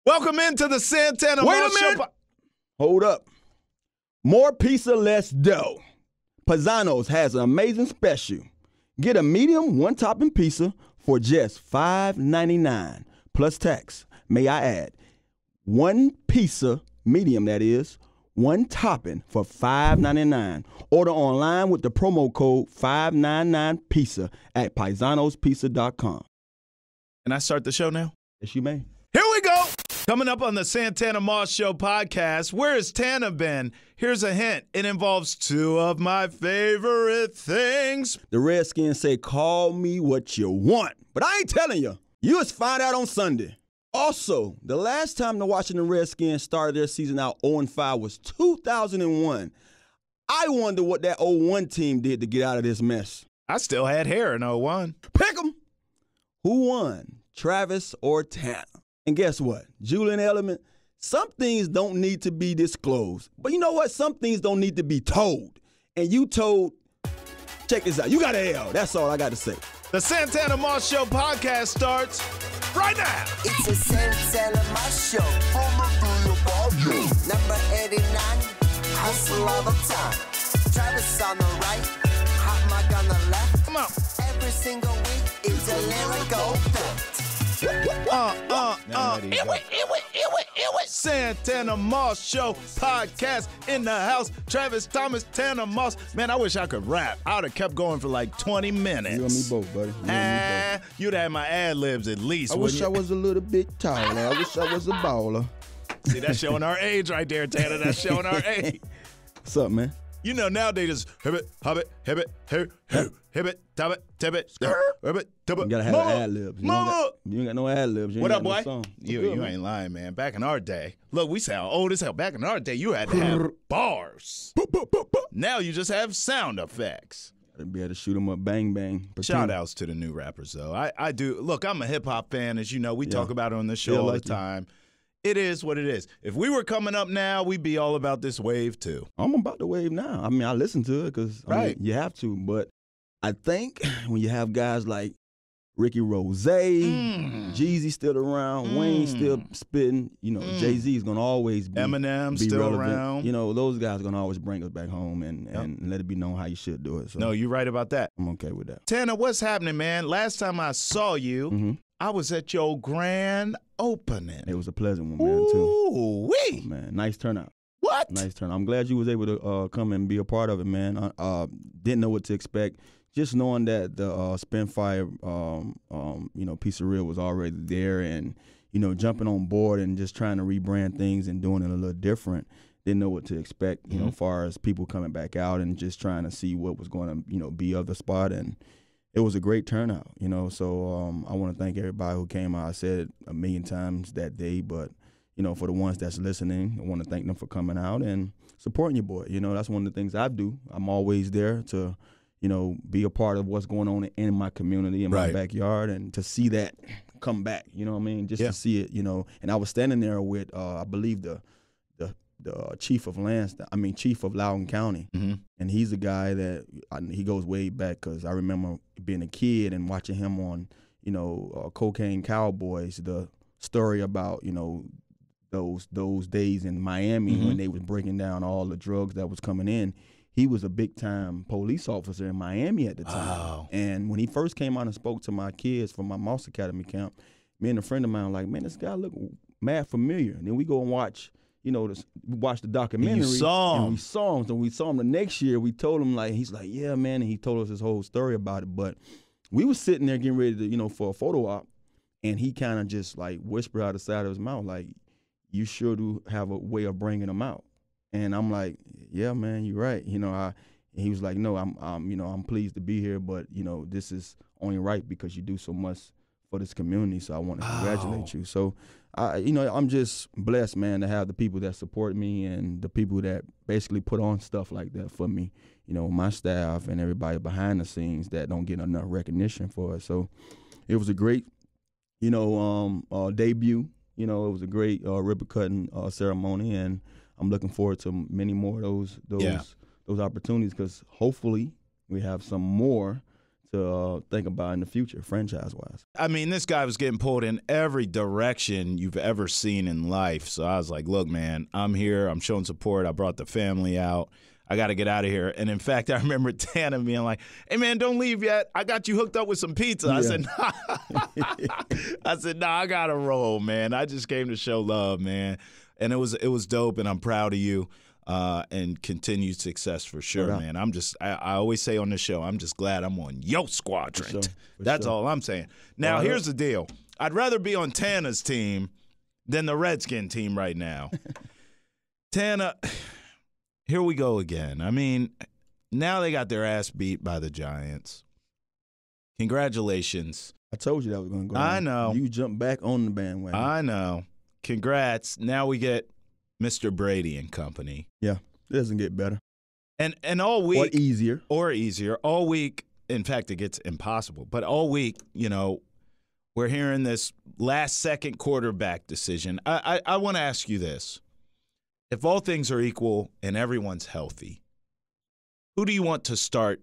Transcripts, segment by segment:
Welcome into the Santana Wait Mall a minute. Show. Hold up. More pizza, less dough. Pizzanos has an amazing special. Get a medium one-topping pizza for just $5.99 plus tax. May I add, one pizza, medium that is, one topping for $5.99. Order online with the promo code 599pizza at paisanospizza.com. Can I start the show now? Yes, you may. Here we go. Coming up on the Santana Moss Show podcast, where has Tana been? Here's a hint. It involves two of my favorite things. The Redskins say, call me what you want. But I ain't telling you. You just find out on Sunday. Also, the last time the Washington Redskins started their season out 0-5 was 2001. I wonder what that 0-1 team did to get out of this mess. I still had hair in 01. Pick 'em. Who won, Travis or Tana? And guess what? Julian Edelman, some things don't need to be disclosed. But you know what? Some things don't need to be told. And you told, check this out. You got an L. That's all I got to say. The Santana Moss Show podcast starts right now. It's a Santana Moss Show. Number 89, hustle all the time. Travis on the right, hot mic on the left. Come on. Every single week, it's a lyrical fact. Santana Moss Show podcast in the house. Travis Thomas, Tana Moss. Man, I wish I could rap. I would have kept going for like 20 minutes. You and me both, buddy. You and me both. You'd have my ad libs at least. I wish I was a little bit taller. I wish I was a baller. See, that's showing our age right there, Tana. That's showing our age. What's up, man? You know, nowadays it's hib it, hub it, hib it, hib it, tub it, tib it, hib it, tub it. You gotta have ad libs. You ain't got no ad libs. What up, boy? You ain't lying, man. Back in our day, look, we sound old as hell. Back in our day, you had to have bars. Now you just have sound effects. Gotta be able to shoot them up, bang, bang. Shout outs to the new rappers, though. I do. Look, I'm a hip hop fan, as you know. We talk about it on the show all the time. It is what it is. If we were coming up now, we'd be all about this wave, too. I'm about the wave now. I mean, I listen to it because you have to. But I think when you have guys like Ricky Rose, Jeezy still around, Wayne still spitting, Jay-Z is going to always be Eminem still relevant. around. You know, those guys are going to always bring us back home and let it be known how you should do it. So no, you're right about that. I'm okay with that. Tana, what's happening, man? Last time I saw you, I was at your grand opening. It was a pleasant one, man, too. Ooh-wee. Oh, man, nice turnout. What? Nice turnout. I'm glad you was able to come and be a part of it, man. Didn't know what to expect. Just knowing that the Spinfire, pizzeria was already there and, jumping on board and just trying to rebrand things and doing it a little different. Didn't know what to expect, as far as people coming back out and just trying to see what was going to, be of the spot. And it was a great turnout, So I want to thank everybody who came out. I said it a million times that day, but, for the ones that's listening, I want to thank them for coming out and supporting your boy. That's one of the things I do. I'm always there to, be a part of what's going on in my community, in my backyard, and to see that come back, to see it, And I was standing there with, I believe, the chief of Loudoun County, and he's a guy that he goes way back because I remember being a kid and watching him on, Cocaine Cowboys, the story about, those days in Miami when they was breaking down all the drugs that was coming in. He was a big-time police officer in Miami at the time. Wow. And when he first came out and spoke to my kids from my Moss Academy camp, me and a friend of mine were like, man, this guy look mad familiar. And then we go and watch, we watched the documentary. And you saw him. And we saw him. So we saw him the next year. We told him, he's like, yeah, man. And he told us his whole story about it. But we was sitting there getting ready to, for a photo op, and he kind of just, whispered out the side of his mouth, you sure do have a way of bringing them out. And I'm like, yeah, man, you're right. He was like, no, I'm pleased to be here, but this is only right because you do so much for this community. So I want to congratulate you. So, I'm just blessed, man, to have the people that support me and the people that basically put on stuff like that for me. My staff and everybody behind the scenes that don't get enough recognition for it. So it was a great, debut. It was a great ribbon cutting ceremony, and I'm looking forward to many more of those opportunities because hopefully we have some more to think about in the future, franchise-wise. I mean, this guy was getting pulled in every direction you've ever seen in life. So I was like, look, man, I'm here. I'm showing support. I brought the family out. I got to get out of here. And, in fact, I remember Tana being like, hey, man, don't leave yet. I got you hooked up with some pizza. Yeah. I said, nah, I got to roll, man. I just came to show love, man. And it was dope, and I'm proud of you. And continued success for sure, man. I always say on this show, I'm just glad I'm on your squadron. For That's all I'm saying. Now, here's the deal. I'd rather be on Tana's team than the Redskin team right now. Tana, here we go again. I mean, now they got their ass beat by the Giants. Congratulations. I told you that was going to go I know. You jumped back on the bandwagon. I know. Congrats. Now we get Mr. Brady and company. Yeah, it doesn't get better. And all week. Or easier. All week, in fact, it gets impossible. But all week, we're hearing this last-second quarterback decision. I want to ask you this. If all things are equal and everyone's healthy, who do you want to start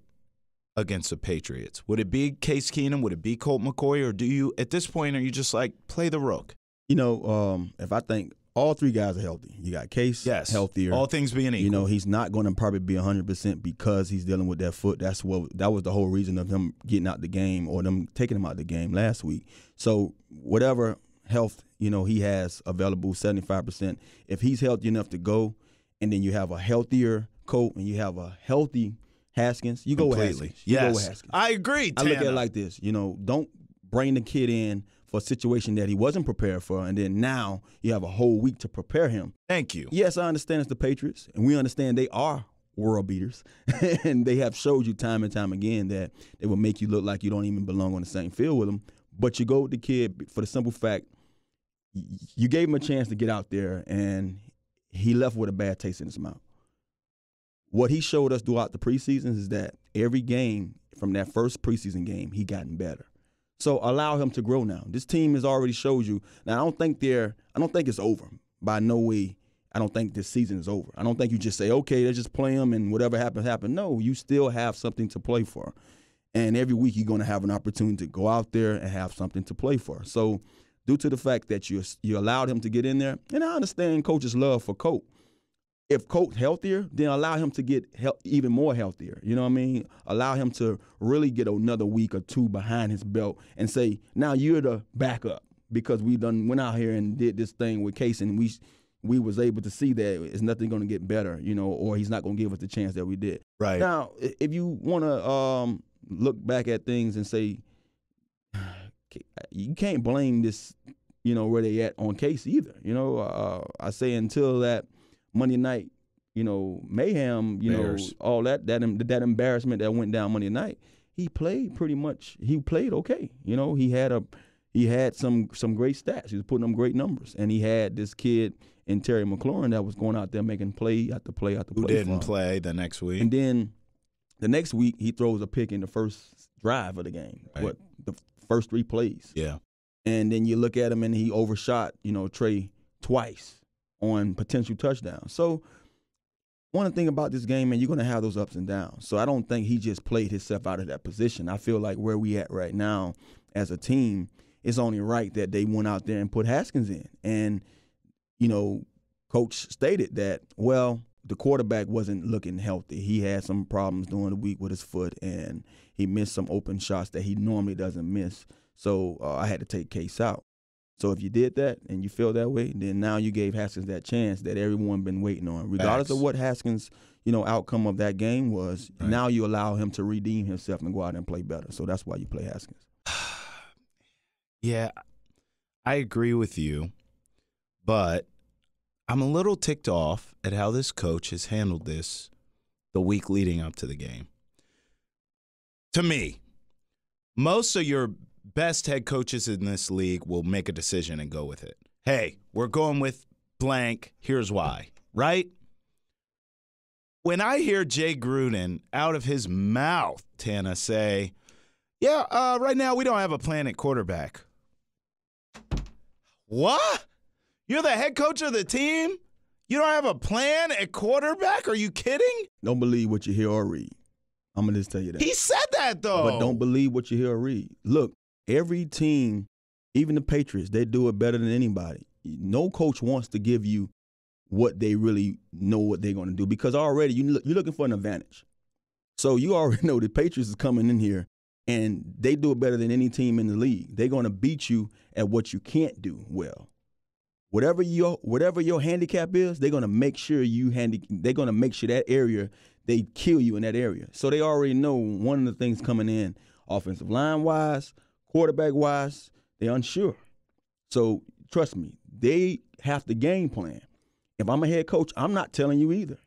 against the Patriots? Would it be Case Keenum? Would it be Colt McCoy? Or do you, at this point, are you just like, play the rook? If I think all three guys are healthy. You got Case healthier. All things being equal. He's not going to probably be 100% because he's dealing with that foot. That was the whole reason of him getting out the game or them taking him out the game last week. So whatever health, he has available, 75%. If he's healthy enough to go, and then you have a healthier Colt and you have a healthy Haskins, you go with Haskins. Yes. You go with Haskins. I agree, Tana. I look at it like this. Don't bring the kid in for a situation that he wasn't prepared for, and then now you have a whole week to prepare him. Thank you. Yes, I understand it's the Patriots, and we understand they are world beaters, and they have showed you time and time again that they will make you look like you don't even belong on the same field with them. But you go with the kid for the simple fact you gave him a chance to get out there, and he left with a bad taste in his mouth. What he showed us throughout the preseasons is that every game from that first preseason game, he gotten better. So allow him to grow now. This team has already showed you. Now, I don't think it's over. By no way, I don't think this season is over. I don't think you just say, okay, let's just play him and whatever happens, happen. No, you still have something to play for. And every week you're going to have an opportunity to go out there and have something to play for. So due to the fact that you allowed him to get in there, and I understand coach's love for Colt. If Colt's healthier, then allow him to get even more healthier. You know what I mean? Allow him to really get another week or two behind his belt and say, now you're the backup, because we done went out here and did this thing with Case, and we was able to see that it's nothing going to get better, or he's not going to give us the chance that we did. Right. Now, if you want to look back at things and say, you can't blame this, where they at on Case either. I say until that Monday night, mayhem, Bears. all that embarrassment that went down Monday night, he played okay. He had some great stats. He was putting up great numbers. And he had this kid in Terry McLaurin that was going out there making play after play after play. Who didn't play the next week. And then the next week he throws a pick in the first drive of the game. Right. The first 3 plays. Yeah. And then you look at him and he overshot, Trey twice on potential touchdowns. So one thing about this game, man, you're going to have those ups and downs. So I don't think he just played himself out of that position. I feel like where we at right now as a team, it's only right that they went out there and put Haskins in. And, Coach stated that, the quarterback wasn't looking healthy. He had some problems during the week with his foot, and he missed some open shots that he normally doesn't miss. So I had to take Case out. So if you did that and you feel that way, then now you gave Haskins that chance that everyone been waiting on. Regardless of what Haskins, outcome of that game was, right. Now you allow him to redeem himself and go out and play better. So that's why you play Haskins. Yeah, I agree with you, but I'm a little ticked off at how this coach has handled this the week leading up to the game. To me, most of your best head coaches in this league will make a decision and go with it. Hey, we're going with blank. Here's why, right? When I hear Jay Gruden out of his mouth, Tana, say, right now we don't have a plan at quarterback. What? You're the head coach of the team? You don't have a plan at quarterback? Are you kidding? Don't believe what you hear or read. I'm going to just tell you that. He said that, though. But don't believe what you hear or read. Look, every team, even the Patriots, they do it better than anybody. No coach wants to give you what they really know what they're going to do because already you're looking for an advantage. So you already know the Patriots is coming in here, and they do it better than any team in the league. They're going to beat you at what you can't do well. Whatever your handicap is, they're going to make sure they're going to make sure that area, they kill you in that area. So they already know one of the things coming in, offensive line-wise, quarterback-wise, they're unsure. So trust me, they have to game plan. If I'm a head coach, I'm not telling you either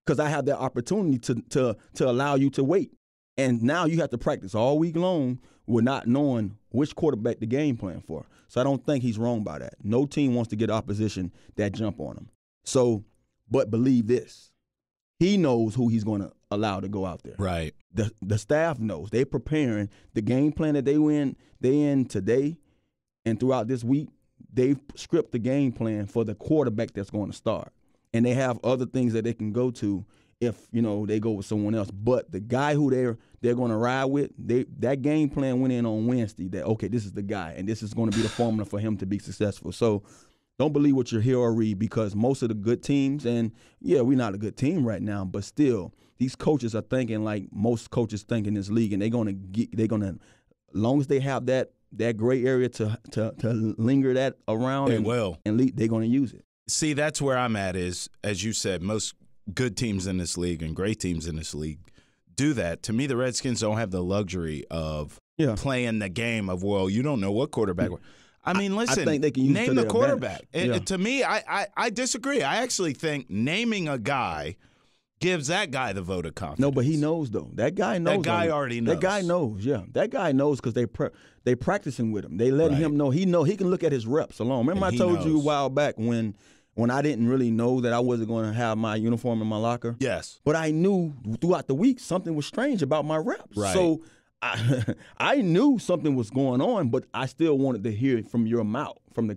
because I have that opportunity to allow you to wait. And now you have to practice all week long with not knowing which quarterback to game plan for. So I don't think he's wrong by that. No team wants to get opposition that jump on him. So, but believe this. He knows who he's going to allow to go out there. Right. The staff knows. They're preparing the game plan that they in today and throughout this week. They've scripted the game plan for the quarterback that's going to start. And they have other things that they can go to if, they go with someone else. But the guy who they're going to ride with, that game plan went in on Wednesday that, okay, this is the guy, and this is going to be the formula for him to be successful. So don't believe what you hear or read because most of the good teams, and, yeah, we're not a good team right now, but still, these coaches are thinking like most coaches think in this league, and they're going to, as long as they have that gray area to linger that around, they will. And they're going to use it. See, that's where I'm at is, as you said, most good teams in this league and great teams in this league do that. To me, the Redskins don't have the luxury of playing the game of, well, you don't know what quarterback. I mean, listen, I think they can use name the quarterback. To me, I disagree. I actually think naming a guy gives that guy the vote of confidence. No, but he knows, though. That guy knows. That guy already knows. That guy knows, yeah. That guy knows because they practicing with him. They letting him know. He can look at his reps alone. Remember I told you a while back when I didn't really know that I wasn't going to have my uniform in my locker? Yes. But I knew throughout the week something was strange about my reps. Right. So I knew something was going on, but I still wanted to hear it from your mouth, from the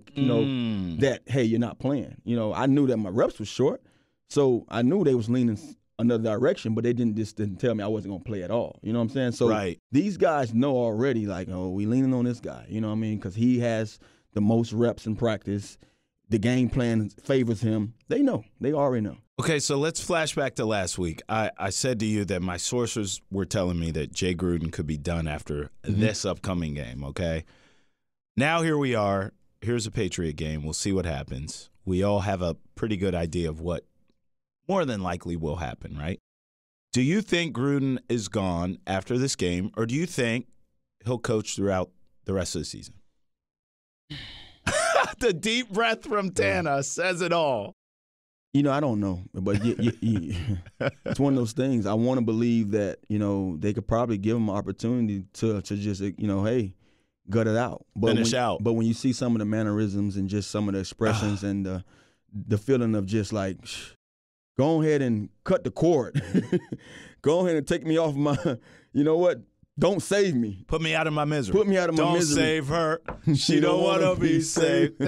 that, hey, you're not playing. I knew that my reps were short, so I knew they was leaning another direction, but they didn't tell me I wasn't going to play at all. You know what I'm saying? So these guys know already, like, oh, we leaning on this guy. You know what I mean? Because he has the most reps in practice. The game plan favors him. They know. They already know. Okay, so let's flash back to last week. I said to you that my sources were telling me that Jay Gruden could be done after this upcoming game, okay? Now here we are. Here's a Patriot game. We'll see what happens. We all have a pretty good idea of what more than likely will happen, right? Do you think Gruden is gone after this game, or do you think he'll coach throughout the rest of the season? The deep breath from Tana says it all. I don't know, but it's one of those things. I want to believe that, they could probably give him an opportunity to just, hey, gut it out. Finish out. But when you see some of the mannerisms and just some of the expressions and the feeling of just like, go ahead and cut the cord. Go ahead and take me off my, don't save me. Put me out of my misery. Put me out of my misery. Don't save her. She don't want to be saved.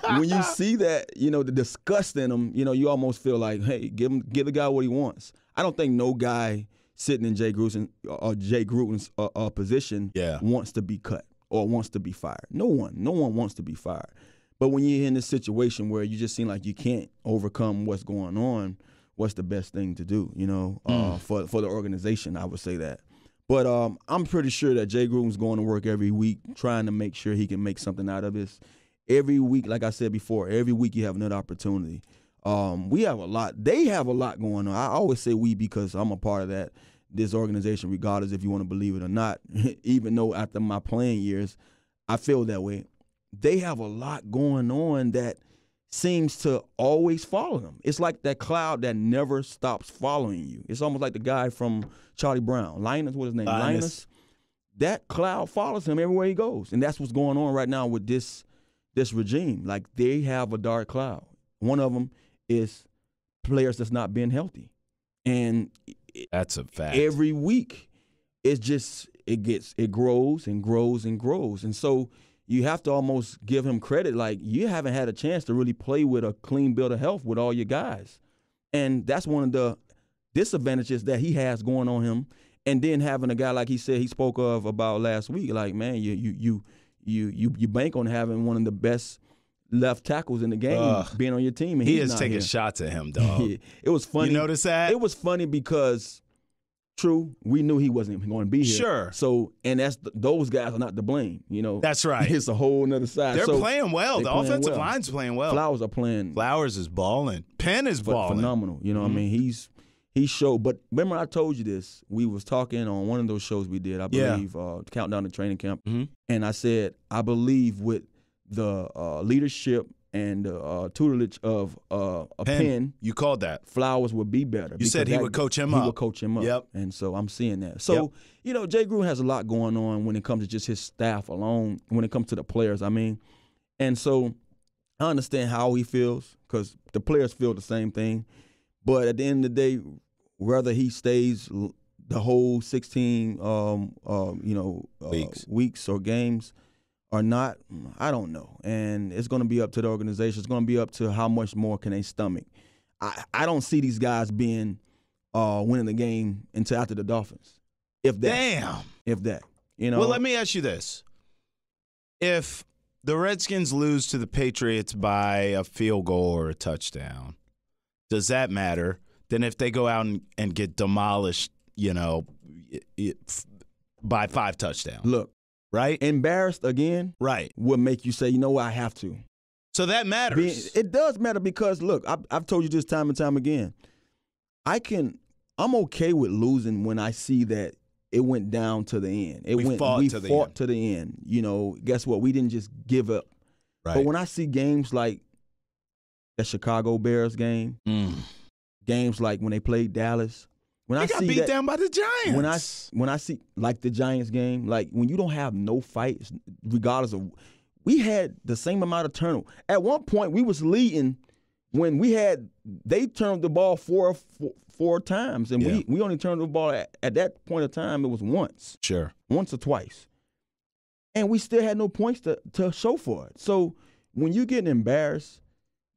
When you see that, the disgust in him, you almost feel like, hey, give the guy what he wants. I don't think no guy sitting in Jay Gruden's position wants to be cut or wants to be fired. No one wants to be fired. But when you're in this situation where you just seem like you can't overcome what's going on, what's the best thing to do, for the organization, I would say that. But I'm pretty sure that Jay Gruden's going to work every week trying to make sure he can make something out of this. Every week, like I said before, every week you have another opportunity. We have a lot. They have a lot going on. I always say we because I'm a part of this organization, regardless if you want to believe it or not. Even though after my playing years, I feel that way. They have a lot going on that seems to always follow them. It's like that cloud that never stops following you. It's almost like the guy from Charlie Brown. Linus, what's his name? Linus. That cloud follows him everywhere he goes. And that's what's going on right now with this regime. Like, they have a dark cloud. One of them is players that's not being healthy. And that's a fact. Every week, it grows and grows and grows. And so you have to almost give him credit. Like, you haven't had a chance to really play with a clean bill of health with all your guys. And that's one of the disadvantages that he has going on him. And then having a guy like he said he spoke of about last week, like, man, you bank on having one of the best left tackles in the game being on your team. And he he's is not taking here. shots at him, dog. It was funny. You notice that? It was funny because, true, we knew he wasn't going to be here. Sure. So, and those guys are not to blame. You know, That's right. It's a whole nother side. They're So, playing well. they The playing offensive well. line's playing well. Flowers are playing Flowers is balling. Penn is balling. phenomenal. You know what I mean? He showed. But remember I told you this. We was talking on one of those shows we did, I believe, Countdown to Training Camp. And I said, I believe with the leadership and the tutelage of Penn, you called that. Flowers would be better. You said he would coach him up. He would coach him up. Yep. And so I'm seeing that. So, you know, Jay Gruden has a lot going on when it comes to just his staff alone, when it comes to the players, I mean. And so I understand how he feels because the players feel the same thing. But at the end of the day, whether he stays the whole 16 weeks or games or not, I don't know. And it's going to be up to the organization. It's going to be up to how much more can they stomach. I don't see these guys being winning the game until after the Dolphins. If that. Damn. If that. You know. Well, let me ask you this. If the Redskins lose to the Patriots by a field goal or a touchdown, does that matter? Then if they go out and get demolished, by 5 touchdowns. Look. Right? Embarrassed again. Right. Would make you say, you know what, I have to. So that matters. It does matter because, look, I've told you this time and time again. I'm okay with losing when I see that it went down to the end. We fought to the end. You know, guess what? We didn't just give up. Right. But when I see games like the Chicago Bears game, games like when they played Dallas, when I got see beat down by the Giants. When I see like the Giants game, like when you don't have no fights, regardless of, we had the same amount of turnover. At one point, we was leading when they turned the ball four times, and we only turned the ball at that point of time. It was once, once or twice, and we still had no points to show for it. So when you're getting embarrassed,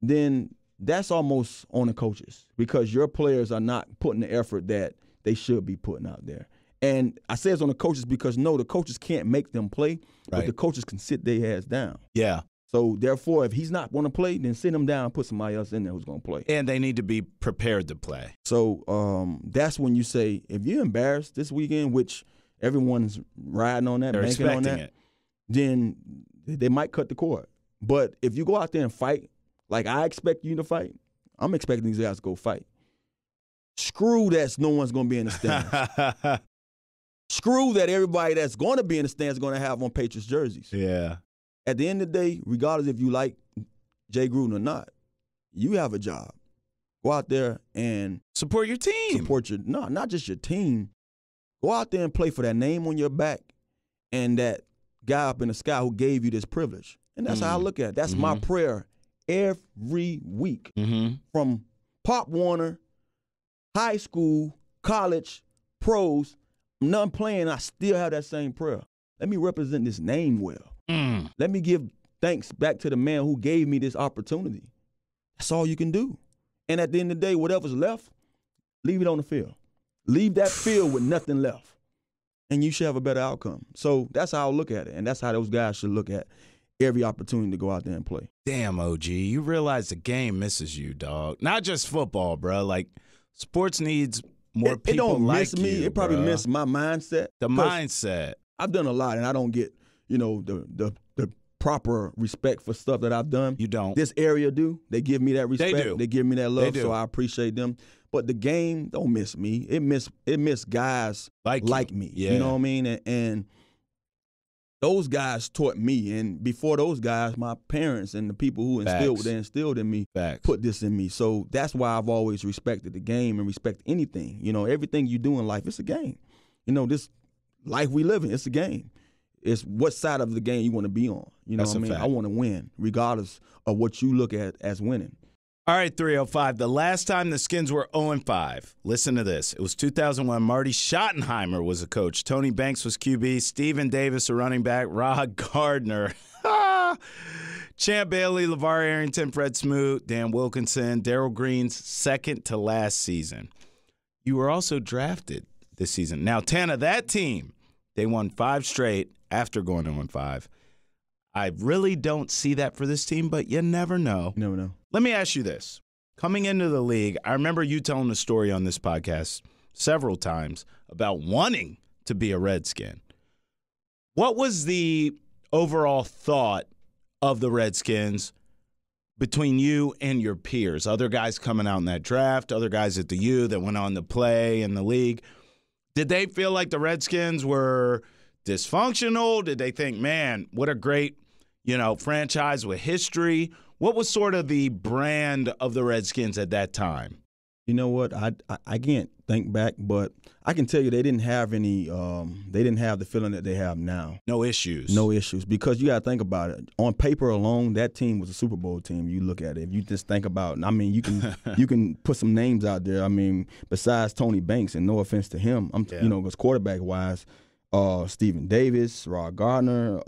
then that's almost on the coaches because your players are not putting the effort that they should be putting out there. And I say it's on the coaches because, the coaches can't make them play, but the coaches can sit their ass down. Yeah. So, therefore, if he's not going to play, then sit him down and put somebody else in there who's going to play. And they need to be prepared to play. So, that's when you say, if you're embarrassed this weekend, which everyone's riding on that, they're banking on that, it. then they might cut the cord. But if you go out there and fight, like I expect you to fight, I'm expecting these guys to go fight. Screw that no one's going to be in the stands. Screw that everybody that's going to be in the stands is going to have on Patriots jerseys. Yeah. At the end of the day, regardless if you like Jay Gruden or not, you have a job. Go out there and support your team. Not just your team. Go out there and play for that name on your back and that guy up in the sky who gave you this privilege. And that's how I look at it. That's my prayer every week. From Pop Warner, high school, college, pros, I'm not playing, I still have that same prayer. Let me represent this name well. Let me give thanks back to the man who gave me this opportunity. That's all you can do. And at the end of the day, whatever's left, leave it on the field. Leave that field with nothing left. And you should have a better outcome. So that's how I look at it. And that's how those guys should look at every opportunity to go out there and play. Damn, OG, you realize the game misses you, dog. Not just football, bro. Like, sports needs more people it don't like miss me. you, It probably bro. miss my mindset. The mindset. I've done a lot, and I don't get, the proper respect for stuff that I've done. You don't. This area do. They give me that respect. They do. They give me that love, They do. so I appreciate them. But the game don't miss me. It miss guys like me. Yeah. You know what I mean? And those guys taught me. And before those guys, my parents and the people who instilled in me put this in me. So that's why I've always respected the game and respect anything. Everything you do in life, it's a game. This life we live in, it's a game. It's what side of the game you want to be on. You know That's what I mean? fact. I want to win, regardless of what you look at as winning. All right, 305. The last time the Skins were 0-5, listen to this. It was 2001. Marty Schottenheimer was a coach. Tony Banks was QB. Stephen Davis, a running back. Rod Gardner. Champ Bailey, LeVar Arrington, Fred Smoot, Dan Wilkinson, Darrell Green's second to last season. You were also drafted this season. Now, Tana, that team, they won 5 straight after going 0-5. I really don't see that for this team, but you never know. You never know. Let me ask you this. Coming into the league, I remember you telling a story on this podcast several times about wanting to be a Redskin. What was the overall thought of the Redskins between you and your peers? Other guys coming out in that draft, other guys at the U that went on to play in the league. Did they feel like the Redskins were dysfunctional? Did they think, man, what a great, franchise with history? What was sort of the brand of the Redskins at that time? You know what? I can't think back, but I can tell you they didn't have any. They didn't have the feeling that they have now. No issues. No issues, because you got to think about it. On paper alone, that team was a Super Bowl team. You look at it. If you just think about, you can put some names out there. Besides Tony Banks, and no offense to him, because quarterback wise, Stephen Davis, Rod Gardner,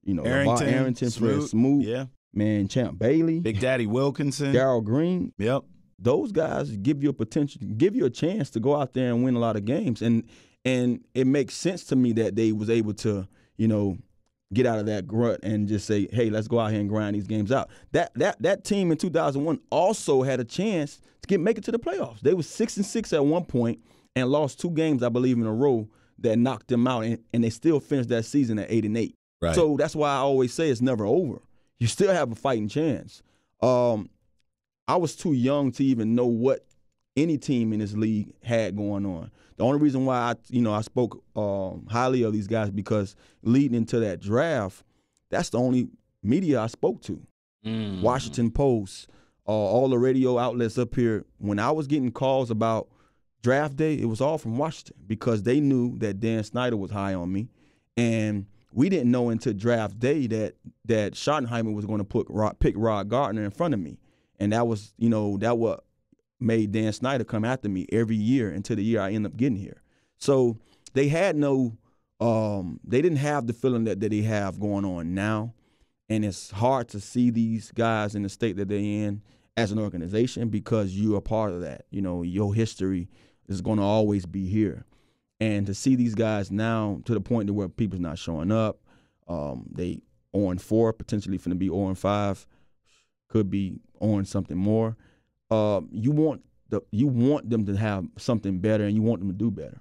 Arrington, Fred Smoot, man, Champ Bailey, Big Daddy Wilkinson, Darryl Green. Yep. Those guys give you a chance to go out there and win a lot of games, and it makes sense to me that they was able to, get out of that rut and just say, hey, let's go out here and grind these games out. That team in 2001 also had a chance to make it to the playoffs. They were 6-6 at one point and lost 2 games, I believe, in a row that knocked them out, and they still finished that season at 8-8. Right. So that's why I always say it's never over. You still have a fighting chance. I was too young to even know what any team in this league had going on. The only reason why I spoke highly of these guys, because leading into that draft, that's the only media I spoke to. Washington Post, all the radio outlets up here. When I was getting calls about draft day, it was all from Washington, because they knew that Dan Snyder was high on me, and we didn't know until draft day that Schottenheimer was going to pick Rod Gardner in front of me. And that was, that what made Dan Snyder come after me every year until the year I ended up getting here. So they had they didn't have the feeling that they have going on now. And it's hard to see these guys in the state that they're in as an organization, because you are part of that. Your history is going to always be here. And to see these guys now to the point to where people's not showing up, they 0-4, potentially finna be 0-5. Could be on something more. You want them to have something better, and you want them to do better.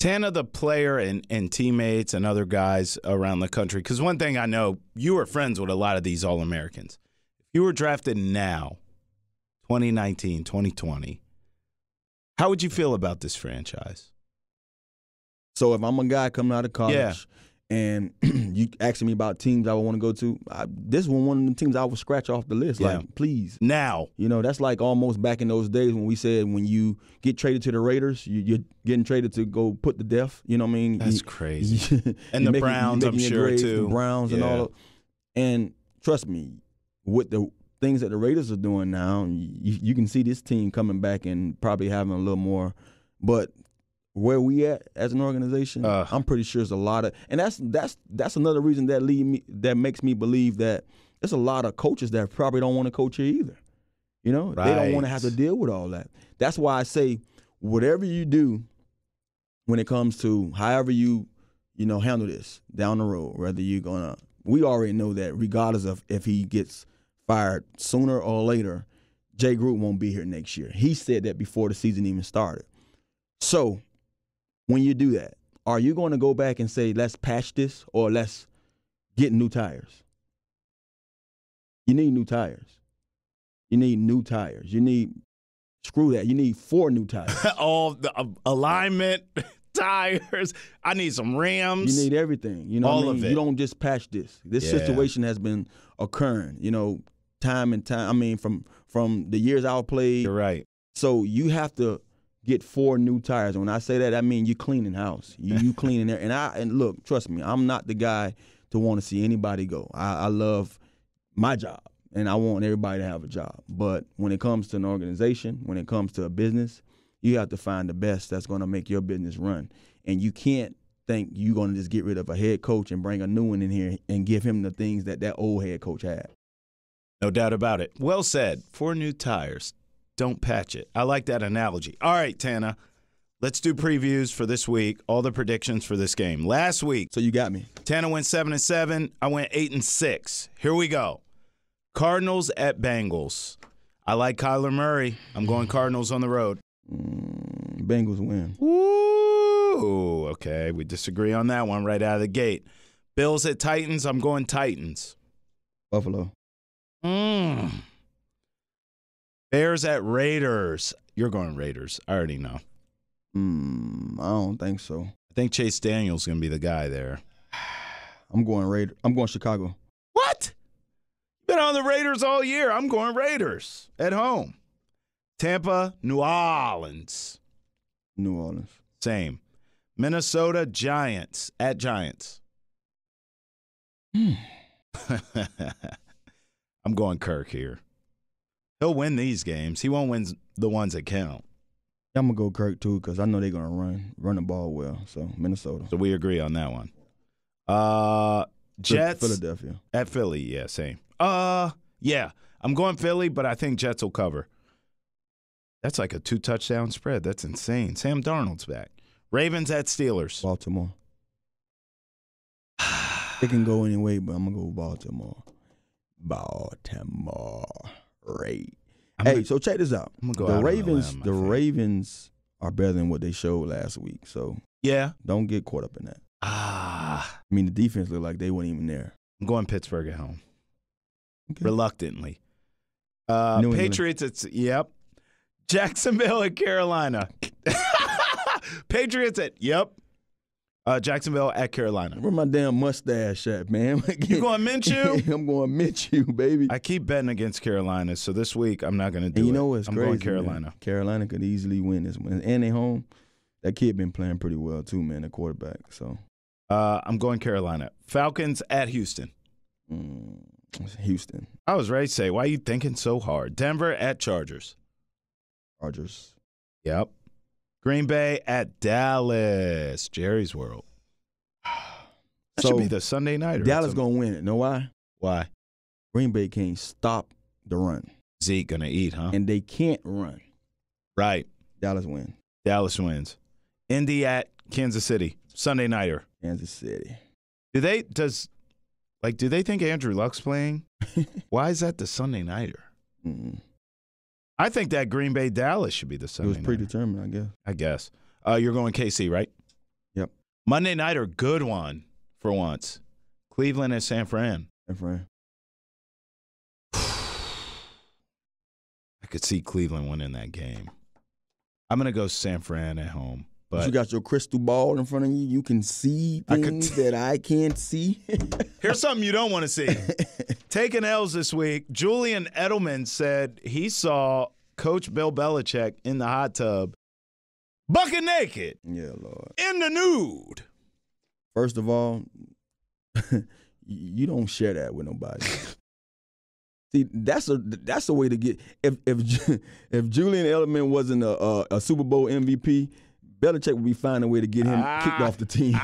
Tana, the player and teammates and other guys around the country, because one thing I know, you were friends with a lot of these All-Americans. If you were drafted now, 2019, 2020, how would you feel about this franchise? So if I'm a guy coming out of college and you asking me about teams I would want to go to, this was one of the teams I would scratch off the list. Yeah. Like, please. Now. That's like almost back in those days when we said when you get traded to the Raiders, you're getting traded to go put to death. You know what I mean? That's crazy. And the Browns, I'm sure, too. The Browns and all. And trust me, with the things that the Raiders are doing now, you can see this team coming back and probably having a little more. But where we at as an organization, I'm pretty sure there's a lot of, and that's another reason that makes me believe that there's a lot of coaches that probably don't want to coach here either. They don't want to have to deal with all that. That's why I say whatever you do when it comes to however you handle this down the road, whether you're gonna, we already know that regardless of if he gets fired sooner or later, Jay Groot won't be here next year. He said that before the season even started. So when you do that, are you going to go back and say, let's patch this, or let's get new tires? You need new tires. You need, screw that. You need 4 new tires. All the alignment, tires. I need some rims. You need everything. All of it. You don't just patch this. This situation has been occurring, time and time. From the years I played. You're right. So you have to get 4 new tires. And when I say that, I mean you cleaning house. You cleaning there. And look, trust me, I'm not the guy to want to see anybody go. I love my job, and I want everybody to have a job. But when it comes to an organization, when it comes to a business, you have to find the best that's going to make your business run. And you can't think you're going to just get rid of a head coach and bring a new one in here and give him the things that old head coach had. No doubt about it. Well said. 4 new tires. Don't patch it. I like that analogy. All right, Tana, let's do previews for this week, all the predictions for this game. Last week, So you got me. Tana went 7-7. I went 8-6. Here we go. Cardinals at Bengals. I like Kyler Murray. I'm going Cardinals on the road. Bengals win. Ooh, okay. We disagree on that one right out of the gate. Bills at Titans. I'm going Titans. Buffalo. Bears at Raiders. You're going Raiders. I already know. I don't think so. I think Chase Daniel's going to be the guy there. I'm going Raiders. I'm going Chicago. What? Been on the Raiders all year. I'm going Raiders at home. Tampa, New Orleans. New Orleans. Same. Minnesota Giants at Giants. I'm going Kirk here. He'll win these games. He won't win the ones that count. I'm going to go Kirk, too, because I know they're going to run the ball well. So, Minnesota. So we agree on that one. Jets. Philadelphia. At Philly, yeah, same. Yeah. I'm going Philly, but I think Jets will cover. That's like a 2-touchdown spread. That's insane. Sam Darnold's back. Ravens at Steelers. Baltimore. It can go anyway, but I'm going to go Baltimore. Right. So check this out. I'm gonna go the out Ravens. on a limb, The Ravens are better than what they showed last week. So yeah. don't get caught up in that. I I mean, the defense looked like they weren't even there. I'm going Pittsburgh at home. Okay. Reluctantly. New England. Patriots yep. Jacksonville at Carolina. Patriots at Jacksonville at Carolina. Where my damn mustache at, man? You going Minshew? I'm going Minshew, baby. I keep betting against Carolina, so this week I'm not going to do And you it. know what's I'm crazy? going Carolina. Man? Carolina could easily win this one. And they home. That kid been playing pretty well too, man, the quarterback. So I'm going Carolina. Falcons at Houston. Houston. I was ready to say, why are you thinking so hard? Denver at Chargers. Chargers. Yep. Green Bay at Dallas. Jerry's World. That should be the Sunday night. Dallas going to win it. Know why? Why? Green Bay can't stop the run. Zeke going to eat, huh? And they can't run. Right. Dallas win. Dallas wins. Indy at Kansas City. Sunday nighter. Kansas City. Do they think Andrew Luck's playing? Why is that the Sunday nighter? I think that Green Bay Dallas should be the Sunday nighter. It was predetermined, I guess. You're going KC, right? Yep. Monday nighter, good one for once. Cleveland at San Fran. San Fran. I could see Cleveland winning that game. I'm going to go San Fran at home. But you got your crystal ball in front of you. You can see things that I can't see. Here's something you don't want to see. Taking L's this week, Julian Edelman said he saw Coach Bill Belichick in the hot tub, bucket naked. Yeah, Lord. In the nude. First of all, you don't share that with nobody. See, that's a way to get. If Julian Edelman wasn't a Super Bowl MVP, Belichick would be finding a way to get him kicked off the team.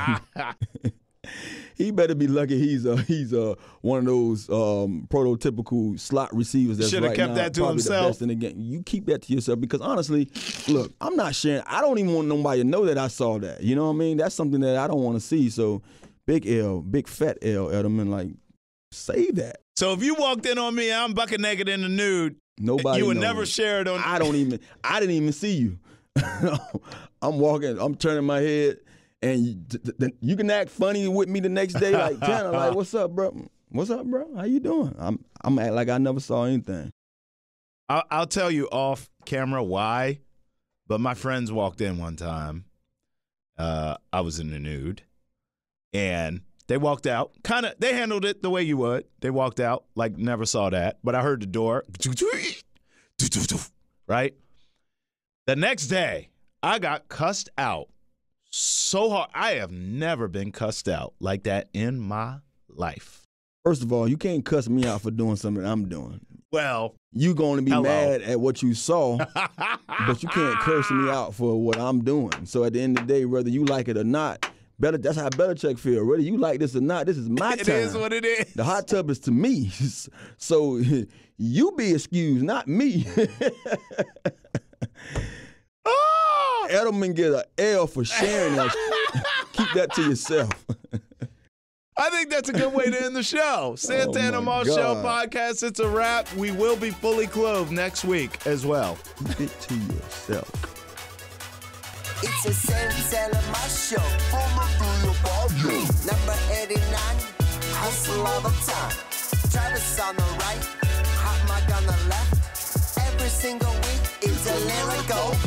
He better be lucky he's one of those prototypical slot receivers that's should have right kept now that to probably himself. the best in the game. You keep that to yourself because honestly, look, I'm not sharing. I don't even want nobody to know that I saw that. You know what I mean? That's something that I don't want to see. So big L, big fat L, Edelman, like save that. So if you walked in on me, I'm bucket naked in the nude. Nobody You would knows. never share it on. I didn't even see you. I'm walking. I'm turning my head, and you can act funny with me the next day, like Tana, like, "What's up, bro? What's up, bro? How you doing?" I'm act like I never saw anything. I'll tell you off camera why, but my friends walked in one time. I was in the nude, and they walked out. They handled it the way you would. They walked out like never saw that. But I heard the door, right? The next day, I got cussed out so hard. I have never been cussed out like that in my life. First of all, you can't cuss me out for doing something I'm doing. Well, you going to be hello. mad at what you saw, but you can't curse me out for what I'm doing. So at the end of the day, whether you like it or not, that's how Belichick feel. Whether you like this or not, this is my time. It is what it is. The hot tub is to me. So you be excused, not me. Edelman get an L for sharing that. Keep that to yourself. I think that's a good way to end the show. Santana my Show God. podcast. It's a wrap. We will be fully clothed next week as well. Keep it to yourself. It's a Santana Show. Number 89, hustle all the time. Travis on the right, hot mic on the left. Every single week, it's a lyrical